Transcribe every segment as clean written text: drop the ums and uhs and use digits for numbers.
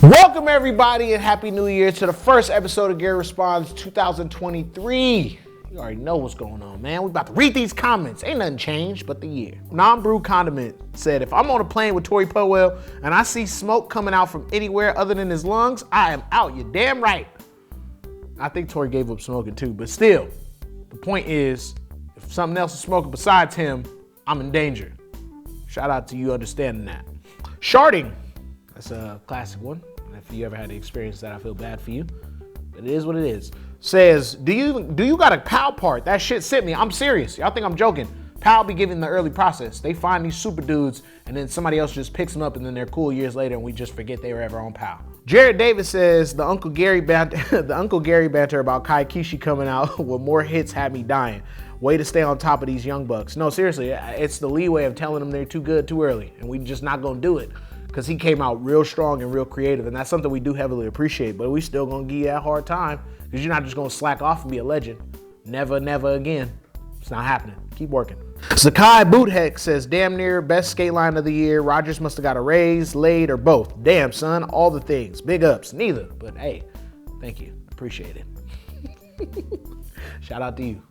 Welcome everybody and Happy New Year to the first episode of Gary Responds 2023. You already know what's going on, man. We about to read these comments. Ain't nothing changed but the year. Non-Brew Condiment said, if I'm on a plane with Tory PUDWILL and I see smoke coming out from anywhere other than his lungs, I am out. You're damn right. I think Tory gave up smoking too, but still, the point is, if something else is smoking besides him, I'm in danger. Shout out to you understanding that. Sharding, that's a classic one. If you ever had to experience that, I feel bad for you. But it is what it is. Says, do you got a PAL part? That shit sent me. I'm serious. Y'all think I'm joking. PAL be giving the early process. They find these super dudes and then somebody else just picks them up and then they're cool years later and we just forget they were ever on PAL. Jared Davis says, the Uncle Gary banter about Kishi coming out with more hits had me dying. Way to stay on top of these young bucks. No, seriously, it's the leeway of telling them they're too good too early and we just not gonna do it. Because he came out real strong and real creative, and that's something we do heavily appreciate, but we still gonna give you that hard time because you're not just gonna slack off and be a legend. Never, never again. It's not happening. Keep working. Sakai Bootheck says, damn near best Skateline of the year. Rogers must have got a raise, laid, or both. Damn, son, all the things. Big ups. Neither, but hey, thank you. Appreciate it. Shout out to you.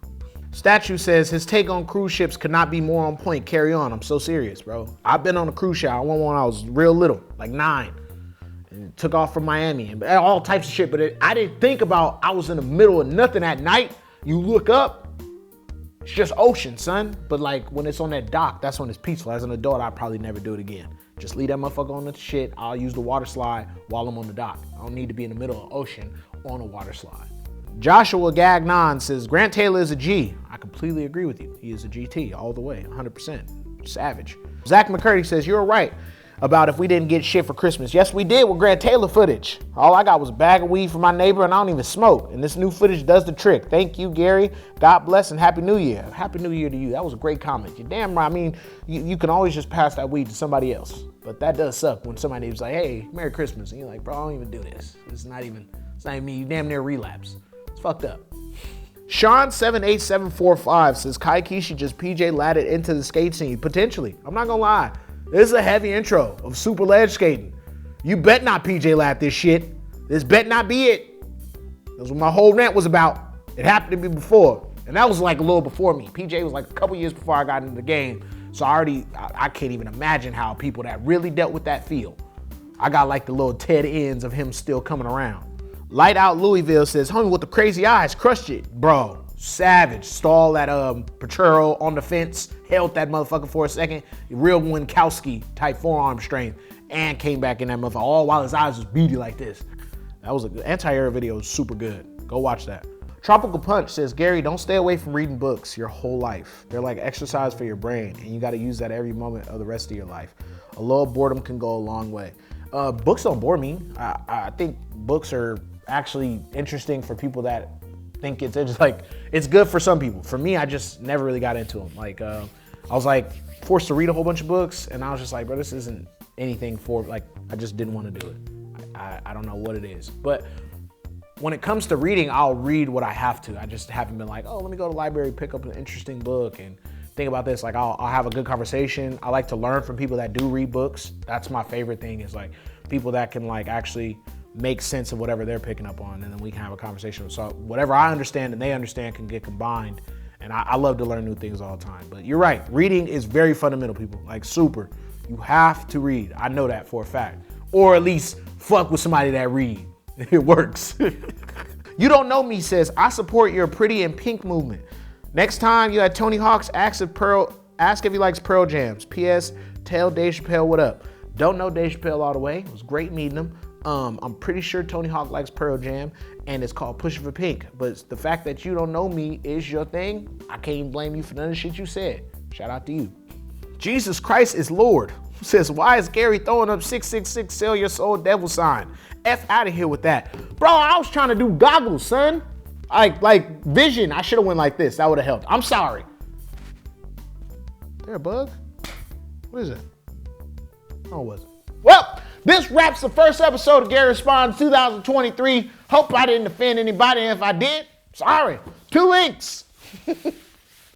Statue says his take on cruise ships could not be more on point. Carry on. I'm so serious, bro. I've been on a cruise ship. I went when I was real little, like 9. And took off from Miami and all types of shit. But I didn't think about I was in the middle of nothing at night. You look up, it's just ocean, son. But like when it's on that dock, that's when it's peaceful. As an adult, I'd probably never do it again. Just leave that motherfucker on the shit. I'll use the water slide while I'm on the dock. I don't need to be in the middle of ocean on a water slide. Joshua Gagnon says, Grant Taylor is a G. I completely agree with you. He is a GT all the way, 100%. Savage. Zach McCurdy says, you're right about if we didn't get shit for Christmas. Yes, we did with Grant Taylor footage. All I got was a bag of weed from my neighbor and I don't even smoke. And this new footage does the trick. Thank you, Gary. God bless and Happy New Year. Happy New Year to you. That was a great comment. You're damn right. I mean, you can always just pass that weed to somebody else. But that does suck when somebody's like, hey, Merry Christmas. And you're like, bro, I don't even do this. It's not even me. You damn near relapse. Fucked up. Sean78745 says Kishi just PJ ladded into the skate scene. Potentially. I'm not gonna lie. This is a heavy intro of super ledge skating. You bet not PJ lad this shit. This bet not be it. That's what my whole rant was about. It happened to me before. And that was like a little before me. PJ was like a couple years before I got into the game. So I can't even imagine how people that really dealt with that feel. I got like the little Ted ends of him still coming around. Light Out Louisville says, homie with the crazy eyes, crushed it. Bro, savage. Stall that Petro on the fence, held that motherfucker for a second. Real Winkowski type forearm strength, and came back in that motherfucker, all while his eyes was beady like this. That was an anti-air video, was super good. Go watch that. Tropical Punch says, Gary, don't stay away from reading books your whole life. They're like exercise for your brain, and you gotta use that every moment of the rest of your life. A little boredom can go a long way. Books don't bore me. I think books are actually interesting for people that think it's just like, it's good for some people. For me, I just never really got into them. Like, I was like forced to read a whole bunch of books and I was just like, bro, this isn't anything for, like, I just didn't want to do it. I don't know what it is. But when it comes to reading, I'll read what I have to. I just haven't been like, oh, let me go to the library, pick up an interesting book and think about this. Like, I'll have a good conversation. I like to learn from people that do read books. That's my favorite thing, is like people that can like actually make sense of whatever they're picking up on, and then we can have a conversation. So whatever I understand and they understand can get combined, and I love to learn new things all the time. But you're right, reading is very fundamental, people, like super. You have to read. I know that for a fact. Or at least fuck with somebody that read. It works. You Don't Know Me says, I support your pretty and pink movement. Next time you at Tony Hawk's, ask if he likes Pearl Jams. P.S. Tell Dave Chappelle what up. Don't know Dave Chappelle all the way. It was great meeting him. I'm pretty sure Tony Hawk likes Pearl Jam, and it's called Push for Pink. But the fact that You Don't Know Me is your thing, I can't even blame you for none of the shit you said. Shout out to you. Jesus Christ is Lord says, why is Gary throwing up 666 sell your soul devil sign? F out of here with that. Bro, I was trying to do goggles, son. Like vision. I should have went like this. That would have helped. I'm sorry. There a bug? What is it? Oh, it wasn't. Well, this wraps the first episode of Gary Responds 2023. Hope I didn't offend anybody. If I did, sorry. 2 links.